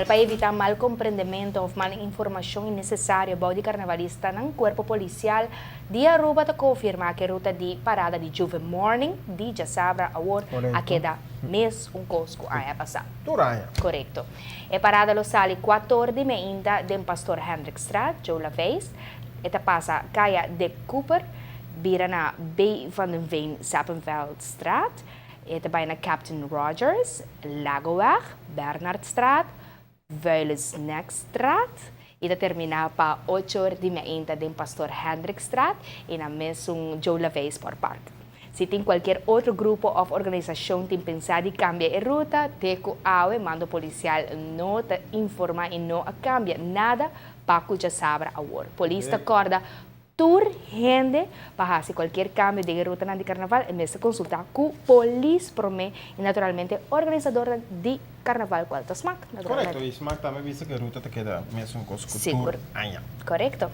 normal para evitar mal comprendimento of mal informação innecessária about de carnavalista ng Cuerpo Policial di Aruba ta confirma que ruta di parada di Juve Morning di Jasabra Award Correcto. a queda mês cosco aya passado. Turaya. Correcto. E parada lo sali 14 de meinda den Pastor Hendrik Straat, Joe Laveis. Eta passa Kaya de Cooper, bira na B. van den Veen Sappenveldstraat. Eta bijna Captain Rogers, Lagoweg, Bernardstraat, Vuilesnekstraat. Eta termina pa 8 de meinda den Pastor Hendrik Straat e na mesmo Joe Laveis por Park. Se tem qualquer outro grupo ou organização que pensar em cambiar a ruta, teco awe mando policial não te informa e não cambia nada para que já sabra a hora. Polícia acorda urgente para fazer qualquer cambio de ruta na de carnaval e mesmo consultar com o polícia promê e naturalmente organizadora de carnaval qual tas mak. Correcto, y SMAC también dice que ruta te queda mesmo con Seguro. Turaya. Correcto.